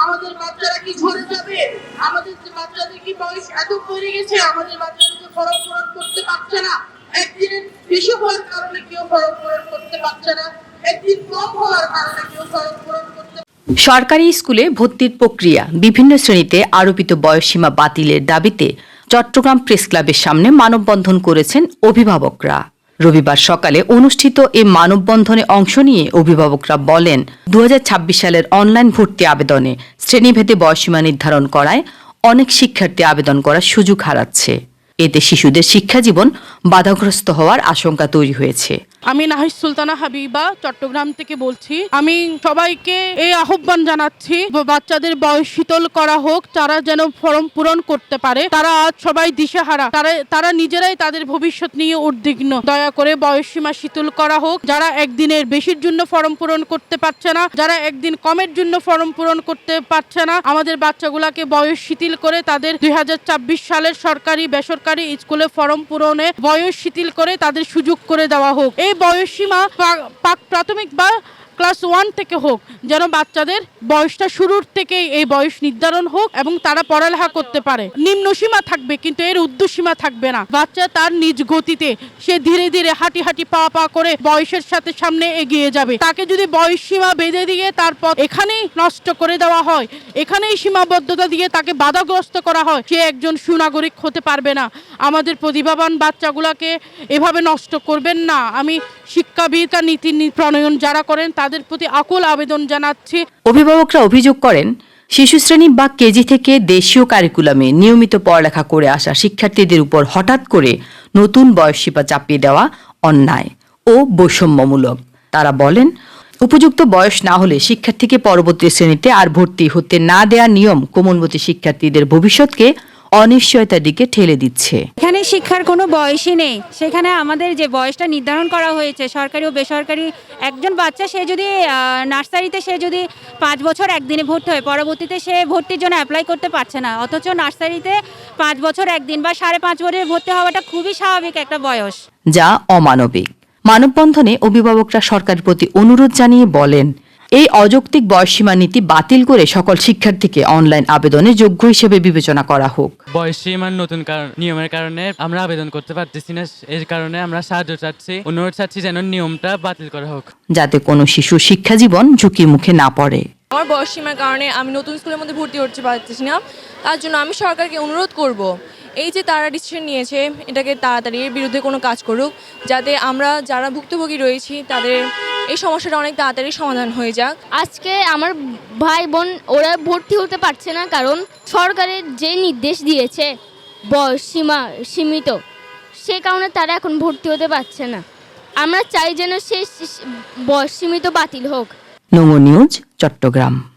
আমাদের বাচ্চারা কি ঝরে যাবে? আমাদের বাচ্চাদের কি বয়স এত বেড়ে গেছে, আমাদের বাচ্চাদেরকে ফরম পূরণ করতে পারছে না। একদিনের বেশি হওয়ার কারণে কেউ ফরম পূরণ করতে পারছে না, একদিন কম হওয়ার কারণে কেউ ফরম পূরণ করতে। সরকারি স্কুলে ভর্তির প্রক্রিয়া বিভিন্ন শ্রেণীতে আরোপিত বয়সসীমা বাতিলের দাবিতে চট্টগ্রাম প্রেস ক্লাবের সামনে মানববন্ধন করেছেন অভিভাবকরা। রবিবার সকালে অনুষ্ঠিত এই মানববন্ধনে অংশ নিয়ে অভিভাবকরা বলেন, 2026 সালের অনলাইন ভর্তি আবেদনে শ্রেণীভেদে বয়সসীমা নির্ধারণ করায় অনেক শিক্ষার্থী আবেদন করার সুযোগ হারাচ্ছে। এতে শিশুদের শিক্ষাজীবন বাধাগ্রস্ত হওয়ার আশঙ্কা তৈরি হয়েছে। আমি নাহিদ সুলতানা হাবিবা চট্টগ্রাম থেকে বলছি। আমি সবাইকে এই আহ্বান জানাচ্ছি, বাচ্চাদের বয়স শিথিল করা হোক, তারা যেন ফর্ম পূরণ করতে পারে। তারা আজ সবাই দিশেহারা, তারা নিজেরাই তাদের ভবিষ্যৎ নিয়ে উদ্বিগ্ন। দয়া করে বয়স সীমা শিথিল করা হোক। যারা একদিনের বেশির জন্য ফর্ম পূরণ করতে পারছে না, যারা একদিন কমের জন্য ফর্ম পূরণ করতে পারছে না, আমাদের বাচ্চাগুলাকে বয়স শিথিল করে তাদের 2026 সালের সরকারি বেসরকারি স্কুলে ফর্ম পূরণে বয়স শিথিল করে তাদের সুযোগ করে দেওয়া হোক। এই বয়সসীমা প্রাথমিক বা ক্লাস 1 থেকে হোক, যেন বাচ্চাদের বয়সটা শুরুর থেকেই এই বয়স নির্ধারণ হোক এবং তারা পড়ালেখা করতে পারে। নিম্ন সীমা থাকবে কিন্তু এর ঊর্ধ্বসীমা থাকবে না। বাচ্চা তার নিজ গতিতে সে ধীরে ধীরে হাঁটি হাঁটি পা পা করে বয়সের সাথে সামনে এগিয়ে যাবে। তাকে যদি বয়স সীমা বেঁধে দিয়ে তারপর এখানেই নষ্ট করে দেওয়া হয়, এখানেই সীমাবদ্ধতা দিয়ে তাকে বাধাগ্রস্ত করা হয়, সে একজন সুনাগরিক হতে পারবে না। আমাদের প্রতিভাবান বাচ্চাগুলোকে এভাবে নষ্ট করবেন না। আমি শিক্ষাবিদ নীতি প্রণয়ন যারা করেন তাদের প্রতি আকুল আবেদন জানাচ্ছি। অভিভাবকরা অভিযোগ করেন, শিশু শ্রেণী বা কেজি থেকে দেশীয় কারিকুলামে নিয়মিত পড়ালেখা করে আসা শিক্ষার্থীদের উপর হঠাৎ করে নতুন বয়সসীমা চাপিয়ে দেওয়া অন্যায় ও বৈষম্যমূলক। তারা বলেন, উপযুক্ত বয়স না হলে শিক্ষার্থীকে পরবর্তী শ্রেণীতে আর ভর্তি হতে না দেওয়ার নিয়ম কোমলমতি শিক্ষার্থীদের ভবিষ্যৎকে অনিশ্চয়তার দিকে ঠেলে দিচ্ছে। এখানে শিক্ষার কোনো বয়সই নেই। সেখানে আমাদের যে বয়সটা নির্ধারণ করা হয়েছে সরকারি ও বেসরকারি, একজন বাচ্চা সে যদি নার্সারিতে সে যদি 5 বছর একদিনে ভর্তি হয়, পরবর্তীতে সে ভর্তির জন্য অ্যাপ্লাই করতে পারছে না, অথচ নার্সারিতে 5 বছর একদিন বা 5.5 বছরে ভর্তি হওয়াটা খুবই স্বাভাবিক একটা বয়স, যা অমানবিক। মানববন্ধনে অভিভাবকরা সরকারের প্রতি অনুরোধ জানিয়ে বলেন, এই অযৌক্তিক বয়সসীমা নীতি বাতিল করে সকল শিক্ষার্থীকে অনলাইন আবেদনে যোগ্য হিসেবে বিবেচনা করা হোক। বয়সসীমার নতুন নিয়মের কারণে আমরা আবেদন করতে পারতেছি না, এর কারণে আমরা সাহায্য চাচ্ছি, অনুরোধ চাচ্ছি যেন নিয়মটা বাতিল করা হোক, যাতে কোনো শিশু শিক্ষাজীবন ঝুঁকির মুখে না পড়ে। আমার বয়সসীমার কারণে আমি নতুন স্কুলের মধ্যে ভর্তি হতে পারতেছি না। তার জন্য আমি সরকারকে অনুরোধ করব, এই যে তারা ডিসিশন নিয়েছে এটাকে তাড়াতাড়ি এর বিরুদ্ধে কোনো কাজ করুক, যাতে আমরা যারা ভুক্তভোগী রয়েছি তাদের এই সমস্যাটা অনেক তাড়াতাড়ি সমাধান হয়ে যাক। আজকে আমার ভাই বোন ওরা ভর্তি হতে পারছে না, কারণ সরকারের যে নির্দেশ দিয়েছে বয়স সীমিত, সে কারণে তারা এখন ভর্তি হতে পারছে না। আমরা চাই যেন সে বয়স সীমিত বাতিল হোক। নমো নিউজ, চট্টগ্রাম।